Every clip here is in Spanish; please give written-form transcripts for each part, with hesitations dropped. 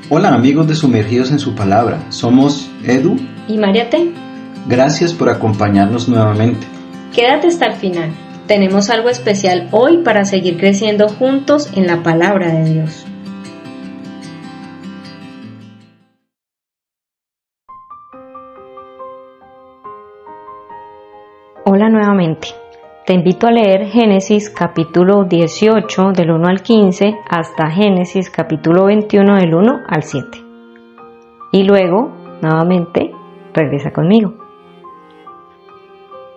Hola amigos de Sumergidos en su Palabra, somos Edu y Mariate. Gracias por acompañarnos nuevamente. Quédate hasta el final, tenemos algo especial hoy para seguir creciendo juntos en la Palabra de Dios. Hola nuevamente. Te invito a leer Génesis capítulo 18 del 1 al 15 hasta Génesis capítulo 21 del 1 al 7. Y luego, nuevamente, regresa conmigo.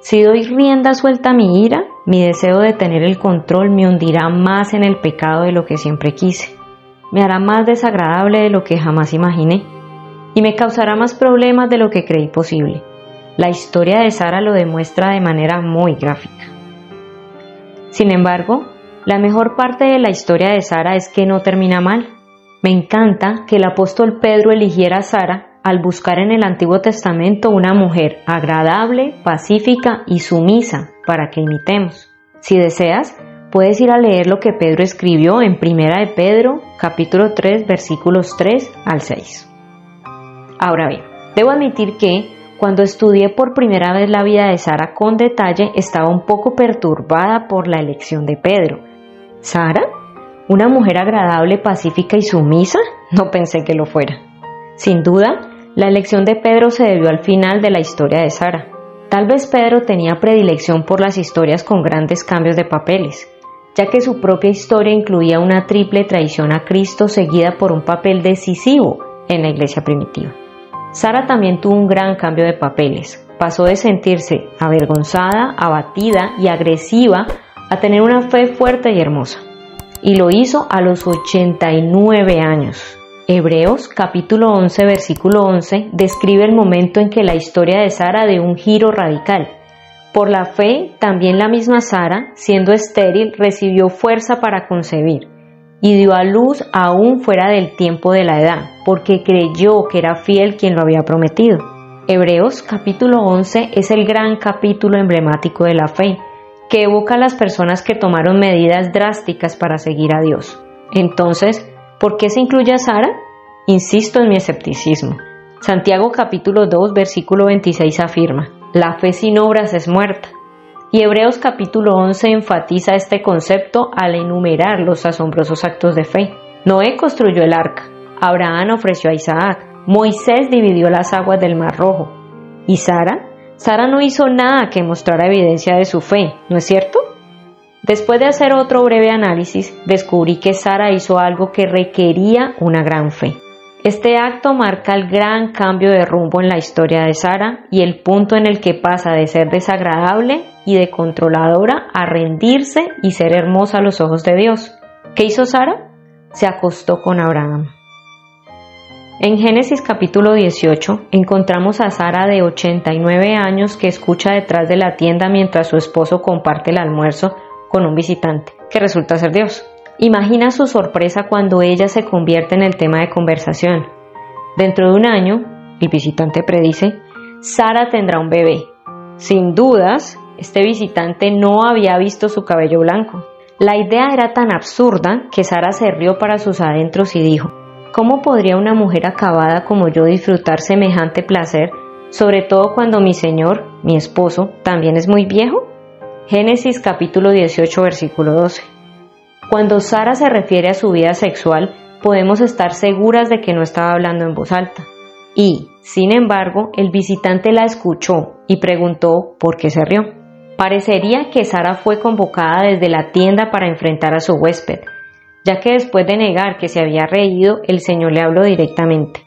Si doy rienda suelta a mi ira, mi deseo de tener el control me hundirá más en el pecado de lo que siempre quise. Me hará más desagradable de lo que jamás imaginé y me causará más problemas de lo que creí posible. La historia de Sara lo demuestra de manera muy gráfica. Sin embargo, la mejor parte de la historia de Sara es que no termina mal. Me encanta que el apóstol Pedro eligiera a Sara al buscar en el Antiguo Testamento una mujer agradable, pacífica y sumisa para que imitemos. Si deseas, puedes ir a leer lo que Pedro escribió en Primera de Pedro, capítulo 3, versículos 3 al 6. Ahora bien, debo admitir que cuando estudié por primera vez la vida de Sara con detalle, estaba un poco perturbada por la elección de Pedro. ¿Sara? ¿Una mujer agradable, pacífica y sumisa? No pensé que lo fuera. Sin duda, la elección de Pedro se debió al final de la historia de Sara. Tal vez Pedro tenía predilección por las historias con grandes cambios de papeles, ya que su propia historia incluía una triple traición a Cristo seguida por un papel decisivo en la iglesia primitiva. Sara también tuvo un gran cambio de papeles. Pasó de sentirse avergonzada, abatida y agresiva a tener una fe fuerte y hermosa. Y lo hizo a los 89 años. Hebreos capítulo 11 versículo 11 describe el momento en que la historia de Sara dio un giro radical. Por la fe, también la misma Sara, siendo estéril, recibió fuerza para concebir y dio a luz aún fuera del tiempo de la edad, porque creyó que era fiel quien lo había prometido. Hebreos capítulo 11 es el gran capítulo emblemático de la fe, que evoca a las personas que tomaron medidas drásticas para seguir a Dios. Entonces, ¿por qué se incluye a Sara? Insisto en mi escepticismo. Santiago capítulo 2 versículo 26 afirma: la fe sin obras es muerta. Y Hebreos capítulo 11 enfatiza este concepto al enumerar los asombrosos actos de fe. Noé construyó el arca, Abraham ofreció a Isaac, Moisés dividió las aguas del Mar Rojo. ¿Y Sara? Sara no hizo nada que mostrara evidencia de su fe, ¿no es cierto? Después de hacer otro breve análisis, descubrí que Sara hizo algo que requería una gran fe. Este acto marca el gran cambio de rumbo en la historia de Sara y el punto en el que pasa de ser desagradable y de controladora a rendirse y ser hermosa a los ojos de Dios. ¿Qué hizo Sara? Se acostó con Abraham. En Génesis capítulo 18 encontramos a Sara de 89 años que escucha detrás de la tienda mientras su esposo comparte el almuerzo con un visitante, que resulta ser Dios. Imagina su sorpresa cuando ella se convierte en el tema de conversación. Dentro de un año, el visitante predice, Sara tendrá un bebé. Sin dudas, este visitante no había visto su cabello blanco. La idea era tan absurda que Sara se rió para sus adentros y dijo: ¿cómo podría una mujer acabada como yo disfrutar semejante placer, sobre todo cuando mi señor, mi esposo, también es muy viejo? Génesis capítulo 18 versículo 12. Cuando Sara se refiere a su vida sexual, podemos estar seguras de que no estaba hablando en voz alta. Y, sin embargo, el visitante la escuchó y preguntó por qué se rió. Parecería que Sara fue convocada desde la tienda para enfrentar a su huésped, ya que después de negar que se había reído, el Señor le habló directamente.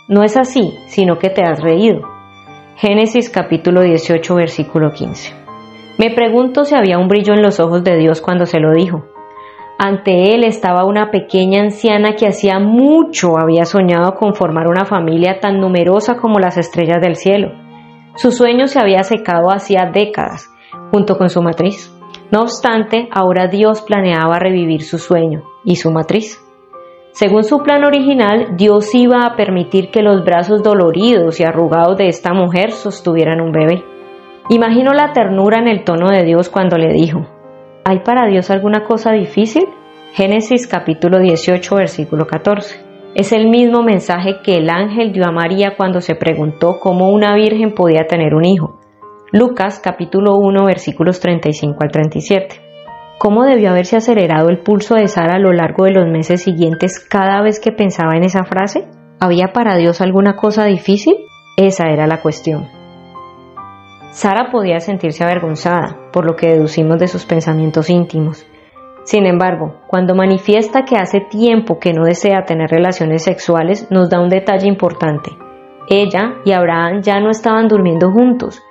No es así, sino que te has reído. Génesis capítulo 18 versículo 15. Me pregunto si había un brillo en los ojos de Dios cuando se lo dijo. Ante él estaba una pequeña anciana que hacía mucho había soñado con formar una familia tan numerosa como las estrellas del cielo. Su sueño se había secado hacía décadas, junto con su matriz. No obstante, ahora Dios planeaba revivir su sueño y su matriz. Según su plan original, Dios iba a permitir que los brazos doloridos y arrugados de esta mujer sostuvieran un bebé. Imagino la ternura en el tono de Dios cuando le dijo: ¿hay para Dios alguna cosa difícil? Génesis capítulo 18, versículo 14. Es el mismo mensaje que el ángel dio a María cuando se preguntó cómo una virgen podía tener un hijo. Lucas capítulo 1 versículos 35 al 37. ¿Cómo debió haberse acelerado el pulso de Sara a lo largo de los meses siguientes cada vez que pensaba en esa frase? ¿Había para Dios alguna cosa difícil? Esa era la cuestión. Sara podía sentirse avergonzada, por lo que deducimos de sus pensamientos íntimos. Sin embargo, cuando manifiesta que hace tiempo que no desea tener relaciones sexuales, nos da un detalle importante. Ella y Abraham ya no estaban durmiendo juntos,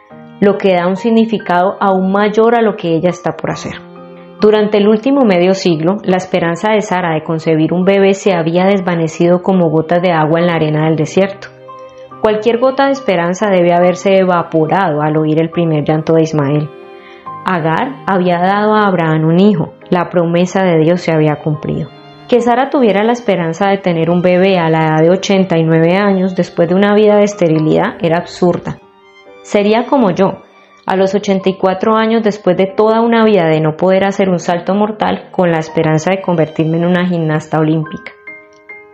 lo que da un significado aún mayor a lo que ella está por hacer. Durante el último medio siglo, la esperanza de Sara de concebir un bebé se había desvanecido como gotas de agua en la arena del desierto. Cualquier gota de esperanza debe haberse evaporado al oír el primer llanto de Ismael. Agar había dado a Abraham un hijo, la promesa de Dios se había cumplido. Que Sara tuviera la esperanza de tener un bebé a la edad de 89 años después de una vida de esterilidad era absurda. Sería como yo, a los 84 años después de toda una vida de no poder hacer un salto mortal con la esperanza de convertirme en una gimnasta olímpica.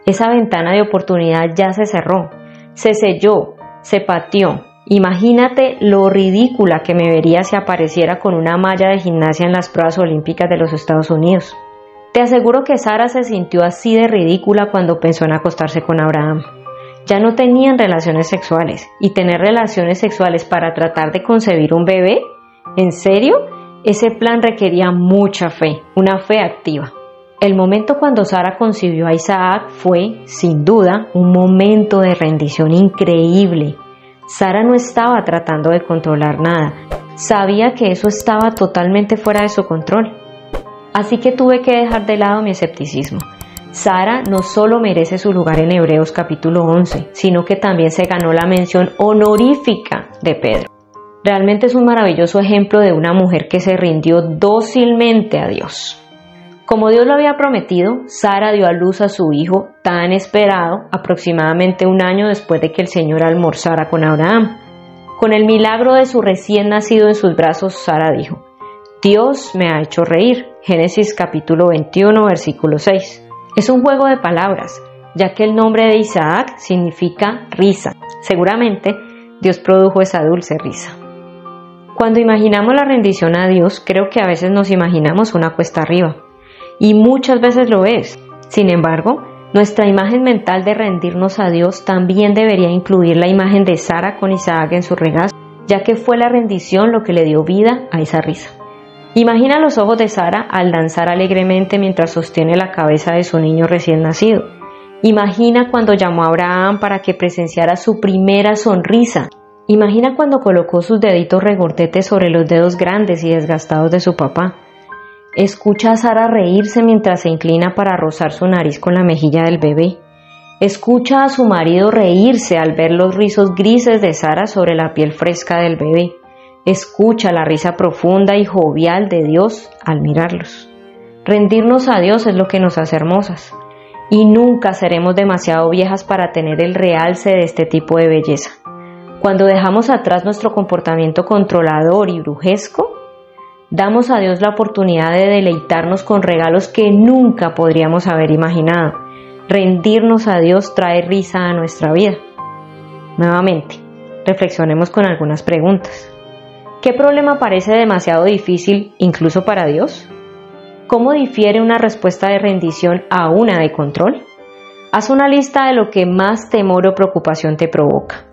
Esa ventana de oportunidad ya se cerró, se selló, se pateó. Imagínate lo ridícula que me vería si apareciera con una malla de gimnasia en las pruebas olímpicas de los Estados Unidos. Te aseguro que Sara se sintió así de ridícula cuando pensó en acostarse con Abraham. Ya no tenían relaciones sexuales, y tener relaciones sexuales para tratar de concebir un bebé, ¿en serio? Ese plan requería mucha fe, una fe activa. El momento cuando Sara concibió a Isaac fue, sin duda, un momento de rendición increíble. Sara no estaba tratando de controlar nada, sabía que eso estaba totalmente fuera de su control. Así que tuve que dejar de lado mi escepticismo. Sara no solo merece su lugar en Hebreos capítulo 11, sino que también se ganó la mención honorífica de Pedro. Realmente es un maravilloso ejemplo de una mujer que se rindió dócilmente a Dios. Como Dios lo había prometido, Sara dio a luz a su hijo tan esperado aproximadamente un año después de que el Señor almorzara con Abraham. Con el milagro de su recién nacido en sus brazos, Sara dijo: Dios me ha hecho reír. Génesis capítulo 21, versículo 6. Es un juego de palabras, ya que el nombre de Isaac significa risa. Seguramente Dios produjo esa dulce risa. Cuando imaginamos la rendición a Dios, creo que a veces nos imaginamos una cuesta arriba. Y muchas veces lo es. Sin embargo, nuestra imagen mental de rendirnos a Dios también debería incluir la imagen de Sara con Isaac en su regazo, ya que fue la rendición lo que le dio vida a esa risa. Imagina los ojos de Sara al danzar alegremente mientras sostiene la cabeza de su niño recién nacido. Imagina cuando llamó a Abraham para que presenciara su primera sonrisa. Imagina cuando colocó sus deditos regordetes sobre los dedos grandes y desgastados de su papá. Escucha a Sara reírse mientras se inclina para rozar su nariz con la mejilla del bebé. Escucha a su marido reírse al ver los rizos grises de Sara sobre la piel fresca del bebé. Escucha la risa profunda y jovial de Dios al mirarlos. Rendirnos a Dios es lo que nos hace hermosas. Y nunca seremos demasiado viejas para tener el realce de este tipo de belleza. Cuando dejamos atrás nuestro comportamiento controlador y brujesco, damos a Dios la oportunidad de deleitarnos con regalos que nunca podríamos haber imaginado. Rendirnos a Dios trae risa a nuestra vida. Nuevamente, reflexionemos con algunas preguntas. ¿Qué problema parece demasiado difícil incluso para Dios? ¿Cómo difiere una respuesta de rendición a una de control? Haz una lista de lo que más temor o preocupación te provoca.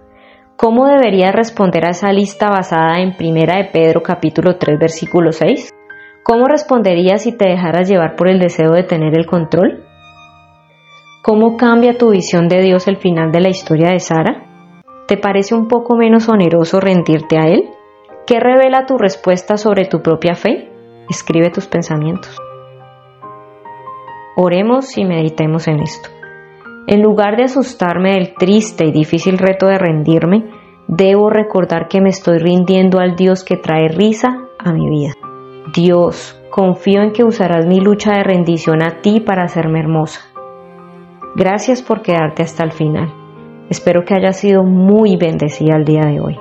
¿Cómo deberías responder a esa lista basada en 1 de Pedro capítulo 3 versículo 6? ¿Cómo responderías si te dejaras llevar por el deseo de tener el control? ¿Cómo cambia tu visión de Dios el final de la historia de Sara? ¿Te parece un poco menos oneroso rendirte a Él? ¿Qué revela tu respuesta sobre tu propia fe? Escribe tus pensamientos. Oremos y meditemos en esto. En lugar de asustarme del triste y difícil reto de rendirme, debo recordar que me estoy rindiendo al Dios que trae risa a mi vida. Dios, confío en que usarás mi lucha de rendición a ti para hacerme hermosa. Gracias por quedarte hasta el final. Espero que hayas sido muy bendecida el día de hoy.